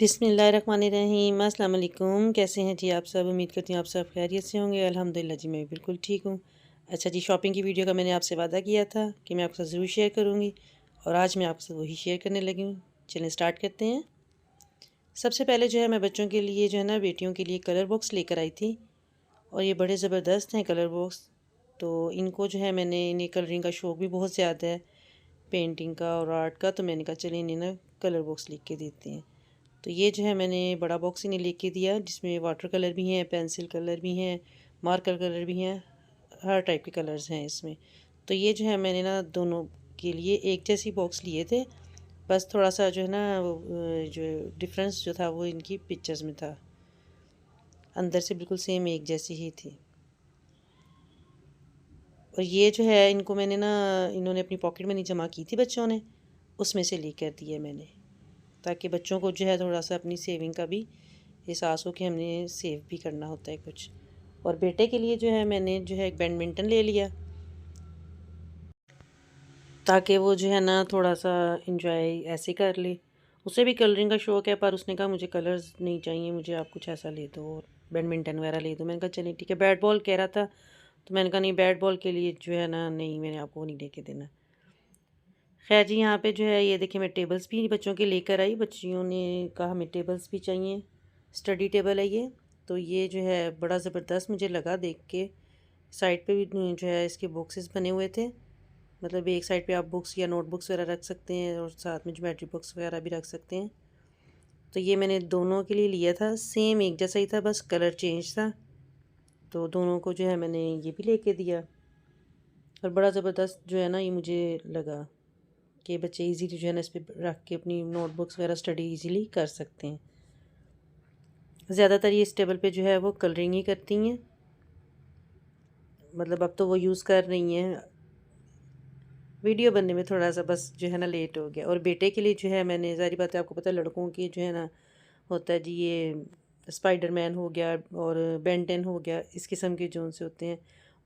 बिस्मिल्लाहिर्रहमानिर्रहीम। अस्सलाम वालेकुम। कैसे हैं जी आप सब? उम्मीद करती हूँ आप सब खैरियत से होंगे। अल्हम्दुलिल्लाह जी मैं भी बिल्कुल ठीक हूँ। अच्छा जी, शॉपिंग की वीडियो का मैंने आपसे वादा किया था कि मैं आपके साथ ज़रूर शेयर करूँगी और आज मैं आपके साथ वही शेयर करने लगी हूँ। चलें स्टार्ट करते हैं। सबसे पहले जो है मैं बच्चों के लिए जो है ना बेटियों के लिए कलर बॉक्स लेकर आई थी और ये बड़े ज़बरदस्त हैं कलर बॉक्स। तो इनको जो है मैंने इन्हें कलरिंग का शौक़ भी बहुत ज़्यादा है, पेंटिंग का और आर्ट का, तो मैंने कहा चलिए इन्हें ना कलर बॉक्स लिख के देते हैं। तो ये जो है मैंने बड़ा बॉक्स इन्हें लेके दिया जिसमें वाटर कलर भी हैं, पेंसिल कलर भी हैं, मार्कर कलर भी हैं, हर टाइप के कलर्स हैं इसमें। तो ये जो है मैंने ना दोनों के लिए एक जैसी बॉक्स लिए थे, बस थोड़ा सा जो है ना जो डिफरेंस जो था वो इनकी पिक्चर्स में था, अंदर से बिल्कुल सेम एक जैसी ही थी। और ये जो है इनको मैंने ना इन्होंने अपनी पॉकेट मनी जमा की थी बच्चों ने, उसमें से लेकर दिए मैंने, ताकि बच्चों को जो है थोड़ा सा अपनी सेविंग का भी एहसास हो कि हमने सेव भी करना होता है कुछ। और बेटे के लिए जो है मैंने जो है एक बैडमिंटन ले लिया ताकि वो जो है ना थोड़ा सा इंजॉय ऐसे कर ले। उसे भी कलरिंग का शौक़ है पर उसने कहा मुझे कलर्स नहीं चाहिए, मुझे आप कुछ ऐसा ले दो और बैडमिंटन वगैरह ले दो। मैंने कहा चलिए ठीक है। बैट बॉल कह रहा था तो मैंने कहा नहीं, बैट बॉल के लिए जो है ना नहीं, मैंने आपको वो नहीं लेके देना। खैर जी, यहाँ पे जो है ये देखिए मैं टेबल्स भी बच्चों के लेकर आई। बच्चियों ने कहा हमें टेबल्स भी चाहिए, स्टडी टेबल है ये। तो ये जो है बड़ा ज़बरदस्त मुझे लगा देख के। साइड पे भी जो है इसके बॉक्सेस बने हुए थे, मतलब एक साइड पे आप बुक्स या नोटबुक्स वगैरह रख सकते हैं और साथ में ज्योमेट्री बॉक्स वगैरह भी रख सकते हैं। तो ये मैंने दोनों के लिए लिया था, सेम एक जैसा ही था, बस कलर चेंज था। तो दोनों को जो है मैंने ये भी लेके दिया और बड़ा ज़बरदस्त जो है ना ये मुझे लगा कि बच्चे इजीली जो है ना इस पे रख के अपनी नोटबुक्स वगैरह स्टडी इजीली कर सकते हैं। ज़्यादातर ये इस टेबल पे जो है वो कलरिंग ही करती हैं, मतलब अब तो वो यूज़ कर रही हैं। वीडियो बनने में थोड़ा सा बस जो है ना लेट हो गया। और बेटे के लिए जो है मैंने, ज़ाहिर बात है आपको पता है लड़कों की जो है ना होता है जी, ये स्पाइडरमैन हो गया और बेन 10 हो गया, इस किस्म के जो से होते हैं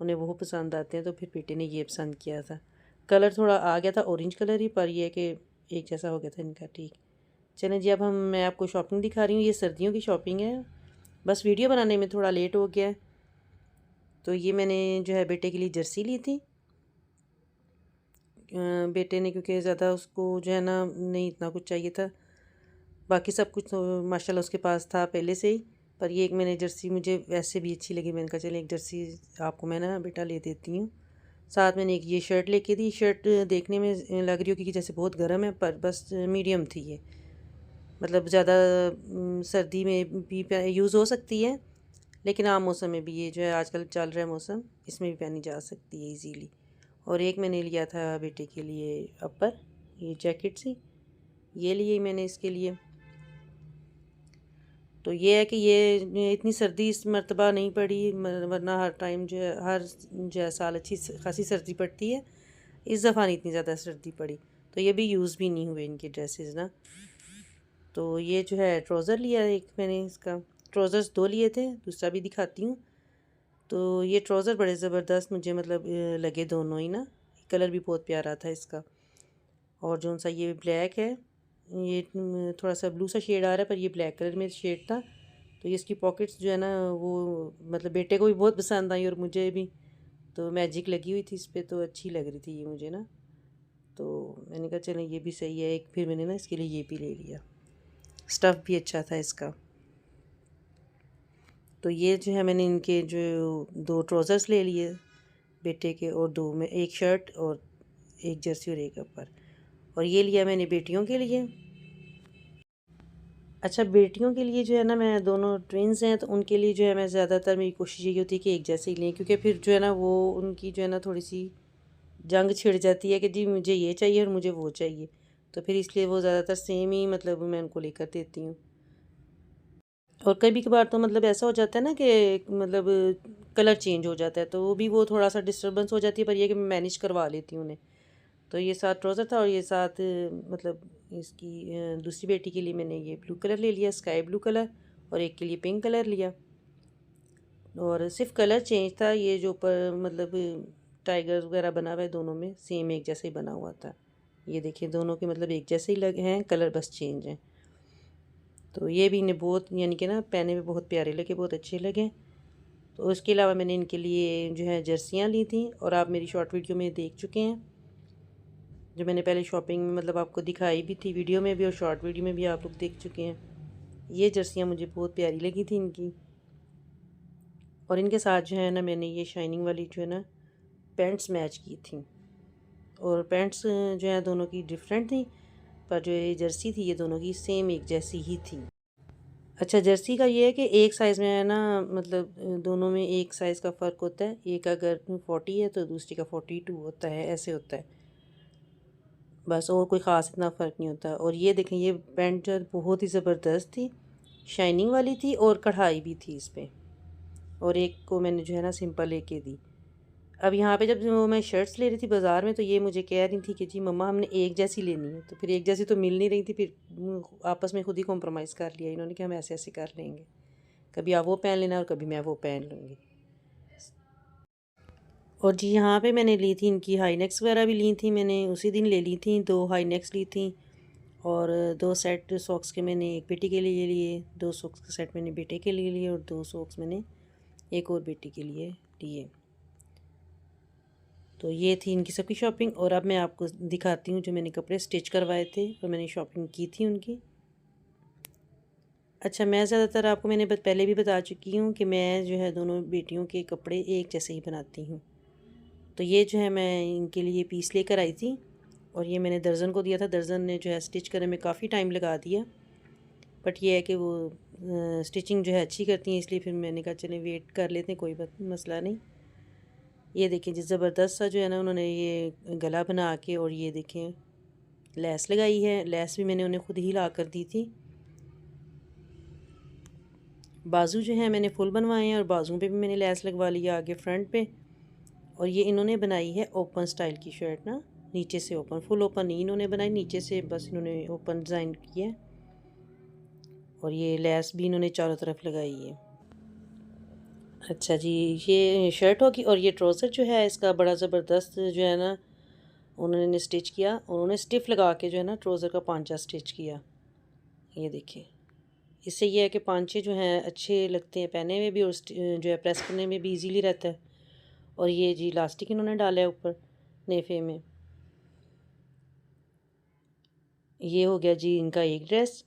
उन्हें वो पसंद आते हैं। तो फिर बेटे ने ये पसंद किया था। कलर थोड़ा आ गया था ऑरेंज कलर ही, पर यह कि एक जैसा हो गया था इनका। ठीक, चलें जी, अब मैं आपको शॉपिंग दिखा रही हूँ। ये सर्दियों की शॉपिंग है, बस वीडियो बनाने में थोड़ा लेट हो गया है। तो ये मैंने जो है बेटे के लिए जर्सी ली थी। बेटे ने क्योंकि ज़्यादा उसको जो है ना नहीं इतना कुछ चाहिए था, बाकी सब कुछ तो माशाल्लाह उसके पास था पहले से ही। पर ये एक मैंने जर्सी मुझे वैसे भी अच्छी लगी, मैंने कहा चले एक जर्सी आपको मैं ना बेटा ले देती हूँ। साथ मैंने एक ये शर्ट लेके दी। शर्ट देखने में लग रही होगी कि जैसे बहुत गर्म है, पर बस मीडियम थी ये, मतलब ज़्यादा सर्दी में भी यूज़ हो सकती है, लेकिन आम मौसम में भी ये जो है आजकल चल रहा है मौसम, इसमें भी पहनी जा सकती है इजीली। और एक मैंने लिया था बेटे के लिए अपर, ये जैकेट सी, ये लिए मैंने इसके लिए। तो ये है कि ये इतनी सर्दी इस मर्तबा नहीं पड़ी, वरना हर टाइम जो है हर जो है साल अच्छी खासी सर्दी पड़ती है। इस दफ़ा नहीं इतनी ज़्यादा सर्दी पड़ी। तो ये भी यूज़ भी नहीं हुए इनके ड्रेसेस ना। तो ये जो है ट्राउज़र लिया एक मैंने, इसका ट्राउज़र्स दो लिए थे, दूसरा भी दिखाती हूँ। तो ये ट्राउज़र बड़े ज़बरदस्त मुझे मतलब लगे दोनों ही ना, कलर भी बहुत प्यारा था इसका। और जो सा ये ब्लैक है, ये थोड़ा सा ब्लू सा शेड आ रहा है, पर ये ब्लैक कलर में शेड था। तो ये इसकी पॉकेट्स जो है ना वो मतलब बेटे को भी बहुत पसंद आई और मुझे भी। तो मैजिक लगी हुई थी इस पर, तो अच्छी लग रही थी ये मुझे ना। तो मैंने कहा चलें ये भी सही है। एक फिर मैंने ना इसके लिए ये भी ले लिया, स्टफ़ भी अच्छा था इसका। तो ये जो है मैंने इनके जो दो ट्राउज़र्स ले लिए बेटे के, और दो में एक शर्ट और एक जर्सी और एक अपर। और ये लिया मैंने बेटियों के लिए। अच्छा, बेटियों के लिए जो है ना, मैं दोनों ट्विन्स हैं तो उनके लिए जो है मैं ज़्यादातर मेरी कोशिश यही होती है कि एक जैसे ही लें, क्योंकि फिर जो है ना वो उनकी जो है ना थोड़ी सी जंग छिड़ जाती है कि जी मुझे ये चाहिए और मुझे वो चाहिए। तो फिर इसलिए वो ज़्यादातर सेम ही मतलब मैं उनको लेकर देती हूँ। और कभी कभार तो मतलब ऐसा हो जाता है ना कि मतलब कलर चेंज हो जाता है, तो वो भी वो थोड़ा सा डिस्टर्बेंस हो जाती है, पर ये कि मैं मैनेज करवा लेती हूँ उन्हें। तो ये साथ ट्राउज़र था और ये साथ मतलब इसकी दूसरी बेटी के लिए मैंने ये ब्लू कलर ले लिया, स्काई ब्लू कलर, और एक के लिए पिंक कलर लिया। और सिर्फ कलर चेंज था, ये जो ऊपर मतलब टाइगर वगैरह बना हुआ है दोनों में सेम एक जैसा ही बना हुआ था। ये देखिए दोनों के मतलब एक जैसे ही लगे हैं, कलर बस चेंज है। तो ये भी इन्हें बहुत यानी कि ना पहने में बहुत प्यारे लगे, बहुत अच्छे लगे। तो उसके अलावा मैंने इनके लिए जो है जर्सियाँ ली थी और आप मेरी शॉर्ट वीडियो में देख चुके हैं, जो मैंने पहले शॉपिंग में मतलब आपको दिखाई भी थी वीडियो में भी और शॉर्ट वीडियो में भी आप लोग देख चुके हैं। ये जर्सियाँ मुझे बहुत प्यारी लगी थी इनकी। और इनके साथ जो है ना मैंने ये शाइनिंग वाली जो है ना पैंट्स मैच की थी। और पैंट्स जो है दोनों की डिफरेंट थी, पर जो ये जर्सी थी ये दोनों की सेम एक जैसी ही थी। अच्छा, जर्सी का ये है कि एक साइज़ में है ना, मतलब दोनों में एक साइज़ का फ़र्क होता है। एक अगर 40 है तो दूसरी का 42 होता है, ऐसे होता है बस, और कोई ख़ास इतना फ़र्क नहीं होता। और ये देखें, ये पैंट जो बहुत ही ज़बरदस्त थी, शाइनिंग वाली थी और कढ़ाई भी थी इस पर। और एक को मैंने जो है ना सिंपल लेके दी। अब यहाँ पे जब वो मैं शर्ट्स ले रही थी बाज़ार में, तो ये मुझे कह रही थी कि जी मम्मा हमने एक जैसी लेनी है। तो फिर एक जैसी तो मिल नहीं रही थी, फिर आपस में खुद ही कॉम्प्रोमाइज़ कर लिया इन्होंने कि हम ऐसे ऐसे कर लेंगे, कभी आप वो पहन लेना और कभी मैं वो पहन लूँगी। और जी यहाँ पे मैंने ली थी इनकी हाई नेक्स वगैरह भी ली थी, मैंने उसी दिन ले ली थी। 2 हाई नेक्स ली थी और 2 सेट सॉक्स के मैंने एक बेटी के लिए लिए, 2 सॉक्स के सेट मैंने बेटे के लिए लिए और 2 सॉक्स मैंने एक और बेटी के लिए लिए। तो ये थी इनकी सबकी शॉपिंग। और अब मैं आपको दिखाती हूँ जो मैंने कपड़े स्टिच करवाए थे और मैंने शॉपिंग की थी उनकी। अच्छा, मैं ज़्यादातर आपको मैंने पहले भी बता चुकी हूँ कि मैं जो है दोनों बेटियों के कपड़े एक जैसे ही बनाती हूँ। तो ये जो है मैं इनके लिए पीस लेकर आई थी और ये मैंने दर्जन को दिया था। दर्जन ने जो है स्टिच करने में काफ़ी टाइम लगा दिया, बट ये है कि वो स्टिचिंग जो है अच्छी करती हैं, इसलिए फिर मैंने कहा चलें वेट कर लेते हैं, कोई मसला नहीं। ये देखें जिस ज़बरदस्त सा जो है ना उन्होंने ये गला बना के, और ये देखें लेस लगाई है। लेस भी मैंने उन्हें खुद ही ला कर दी थी। बाजू जो है मैंने फुल बनवाए हैं और बाजुओं पे भी मैंने लेस लगवा लिया आगे फ्रंट पे। और ये इन्होंने बनाई है ओपन स्टाइल की शर्ट ना, नीचे से ओपन, फुल ओपन नहीं इन्होंने बनाई, नीचे से बस इन्होंने ओपन डिज़ाइन किया है। और ये लेस भी इन्होंने चारों तरफ लगाई है। अच्छा जी, ये शर्ट होगी। और ये ट्राउज़र जो है इसका बड़ा ज़बरदस्त जो है ना उन्होंने स्टिच किया, उन्होंने स्टिफ लगा के जो है ना ट्राउज़र का पांचा स्टिच किया। ये देखिए, इससे ये है कि पांचे जो हैं अच्छे लगते हैं पहने में भी, और जो है प्रेस करने में भी इजीली रहता है। और ये जी इलास्टिक इन्होंने डाला है ऊपर नेफे में। ये हो गया जी इनका एक ड्रेस।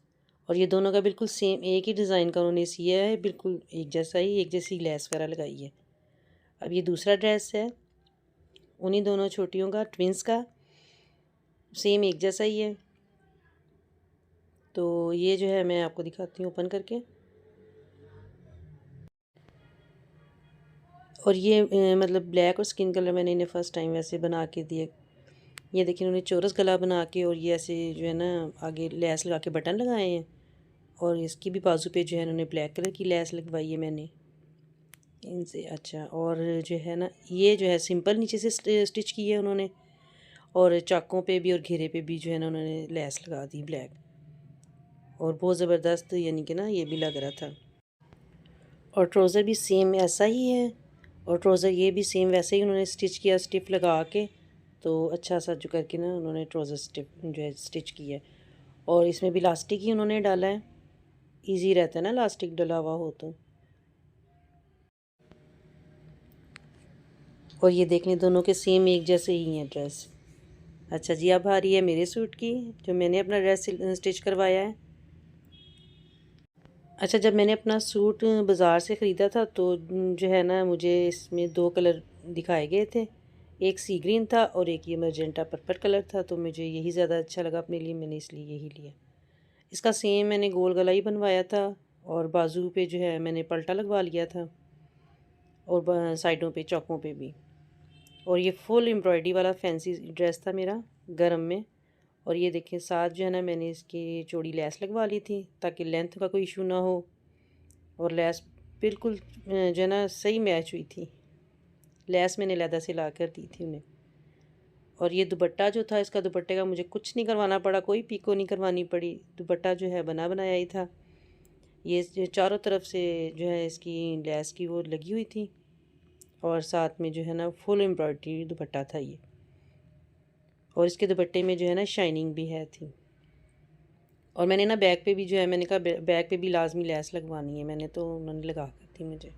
और ये दोनों का बिल्कुल सेम एक ही डिज़ाइन का उन्होंने सिया है, बिल्कुल एक जैसा ही, एक जैसी लेस वगैरह लगाई है। अब ये दूसरा ड्रेस है उन्हीं दोनों छोटियों का, ट्विंस का, सेम एक जैसा ही है। तो ये जो है मैं आपको दिखाती हूँ ओपन करके। और ये मतलब ब्लैक और स्किन कलर मैंने इन्हें फ़र्स्ट टाइम वैसे बना के दिए। ये देखिए उन्होंने चौरस गला बना के, और ये ऐसे जो है ना आगे लेस लगा के बटन लगाए हैं। और इसकी भी बाजू पे जो है उन्होंने ब्लैक कलर की लेस लगवाई है मैंने इनसे। अच्छा, और जो है ना ये जो है सिंपल नीचे से स्टिच की है उन्होंने, और चाकों पे भी और घेरे पे भी जो है ना उन्होंने लेस लगा दी ब्लैक। और बहुत ज़बरदस्त यानी कि ना ये भी लग रहा था। और ट्राउज़र भी सेम ऐसा ही है, और ट्राउज़र ये भी सेम वैसे ही उन्होंने स्टिच किया स्टिफ लगा के। तो अच्छा सा जो करके ना उन्होंने ट्राउज़र स्टिफ जो है स्टिच किया है। और इसमें भी इलास्टिक ही उन्होंने डाला है, इजी रहता है ना इलास्टिक डला हुआ हो तो। और ये देखने दोनों के सेम एक जैसे ही हैं ड्रेस। अच्छा जी, अब आ रही है मेरे सूट की, जो मैंने अपना ड्रेस स्टिच करवाया है। अच्छा, जब मैंने अपना सूट बाज़ार से ख़रीदा था तो जो है ना मुझे इसमें 2 कलर दिखाए गए थे, एक सी ग्रीन था और एक ये मैजेंटा पर्पल कलर था। तो मुझे यही ज़्यादा अच्छा लगा अपने लिए, मैंने इसलिए यही लिया। इसका सेम मैंने गोल गला ही बनवाया था, और बाजू पे जो है मैंने पल्टा लगवा लिया था, और साइडों पे चौकों पे भी। और ये फुल एम्ब्रॉयडरी वाला फैंसी ड्रेस था मेरा गरम में। और ये देखिए साथ जो है ना मैंने इसकी चौड़ी लेस लगवा ली थी ताकि लेंथ का कोई इशू ना हो। और लेस बिल्कुल जो है ना सही मैच हुई थी, लेस मैंने लैदा से ला कर दी थी उन्हें। और ये दुपट्टा जो था, इसका दुपट्टे का मुझे कुछ नहीं करवाना पड़ा, कोई पीको नहीं करवानी पड़ी, दुपट्टा जो है बना बनाया ही था। ये चारों तरफ से जो है इसकी लेस की वो लगी हुई थी, और साथ में जो है ना फुल एम्ब्रॉयडरी दुपट्टा था ये। और इसके दुपट्टे में जो है ना शाइनिंग भी है थी। और मैंने ना बैक पे भी जो है, मैंने कहा बैक पे भी लाजमी लेस लगवानी है, मैंने तो उन्होंने लगा कर दी मुझे।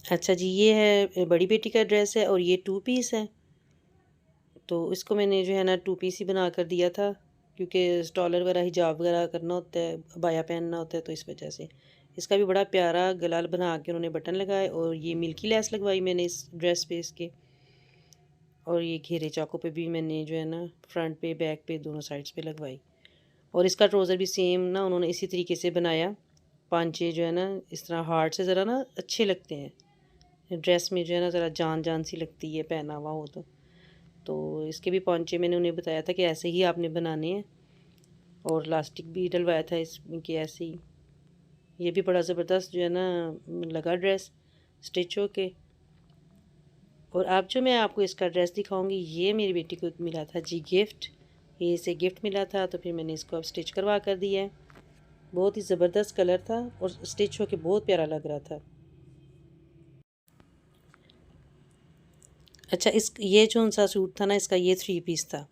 अच्छा जी, ये है बड़ी बेटी का ड्रेस है और ये 2 पीस है। तो इसको मैंने जो है ना 2 पीस ही बना कर दिया था, क्योंकि स्टॉलर वगैरह हिजाब वगैरह करना होता है, अबाया पहनना होता है, तो इस वजह से। इसका भी बड़ा प्यारा गला बना के उन्होंने बटन लगाए और ये मिल्की लेस लगवाई मैंने इस ड्रेस पे इसके। और ये घेरे चाकों पे भी मैंने जो है ना फ्रंट पे बैक पे दोनों साइड्स पे लगवाई। और इसका ट्राउज़र भी सेम ना उन्होंने इसी तरीके से बनाया। पांचे जो है ना इस तरह हार्ड से ज़रा ना अच्छे लगते हैं ड्रेस में, जो है ना ज़रा जान जान सी लगती है पहना हुआ हो तो इसके भी पांचे मैंने उन्हें बताया था कि ऐसे ही आपने बनाने हैं, और लास्टिक भी डलवाया था इसके ऐसे ही। ये भी बड़ा ज़बरदस्त जो है ना लगा ड्रेस स्टिच होके। और अब जो मैं आपको इसका ड्रेस दिखाऊंगी, ये मेरी बेटी को मिला था जी गिफ्ट। ये इसे गिफ्ट मिला था तो फिर मैंने इसको अब स्टिच करवा कर दिया है। बहुत ही ज़बरदस्त कलर था और स्टिच होके बहुत प्यारा लग रहा था। अच्छा, इस ये जो सा सूट था ना इसका, ये 3 पीस था।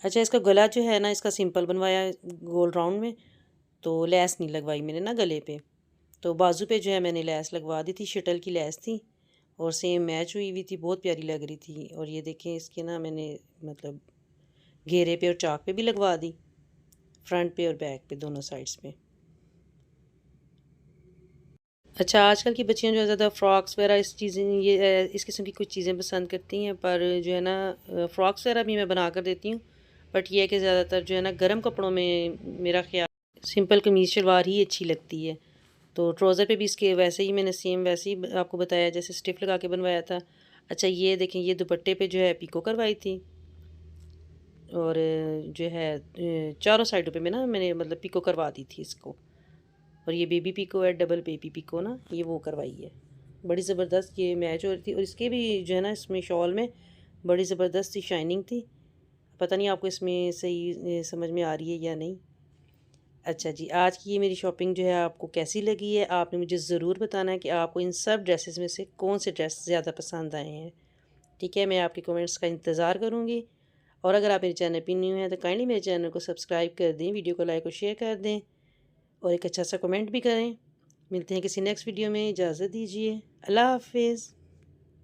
अच्छा, इसका गला जो है ना इसका सिंपल बनवाया गोल राउंड में, तो लेस नहीं लगवाई मैंने ना गले पे। तो बाजू पे जो है मैंने लेस लगवा दी थी, शटल की लेस थी और सेम मैच हुई हुई थी, बहुत प्यारी लग रही थी। और ये देखें इसके ना मैंने मतलब घेरे पे और चाक पे भी लगवा दी, फ्रंट पे और बैक पे दोनों साइड्स पे। अच्छा, आजकल की बच्चियां जो है ज़्यादा फ़्रॉक्स वगैरह इस चीज़ें इस किस्म की कुछ चीज़ें पसंद करती हैं, पर जो है ना फ़्रॉक्स वगैरह भी मैं बना कर देती हूँ। बट ये है कि ज़्यादातर जो है ना गर्म कपड़ों में मेरा ख्याल सिंपल कमीज़ शलवार ही अच्छी लगती है। तो ट्राउज़र पे भी इसके वैसे ही मैंने सेम वैसे ही आपको बताया जैसे स्टिफ लगा के बनवाया था। अच्छा, ये देखें, ये दुपट्टे पे जो है पिको करवाई थी और जो है चारों साइडों पे मैं ना मैंने मतलब पिको करवा दी थी इसको। और ये बेबी पिको है, डबल बेबी पिको ना, ये वो करवाई है। बड़ी ज़बरदस्त ये मैच हो रही थी और इसके भी जो है ना इसमें शॉल में बड़ी ज़बरदस्त सी शाइनिंग थी। पता नहीं आपको इसमें सही समझ में आ रही है या नहीं। अच्छा जी, आज की ये मेरी शॉपिंग जो है आपको कैसी लगी है, आपने मुझे ज़रूर बताना है कि आपको इन सब ड्रेसेस में से कौन से ड्रेस ज़्यादा पसंद आए हैं। ठीक है, मैं आपके कमेंट्स का इंतज़ार करूँगी। और अगर आप मेरे चैनल पर न्यू हैं तो काइंडली मेरे चैनल को सब्सक्राइब कर दें, वीडियो को लाइक और शेयर कर दें और एक अच्छा सा कमेंट भी करें। मिलते हैं किसी नेक्स्ट वीडियो में, इजाज़त दीजिए। अल्लाह हाफ़िज़।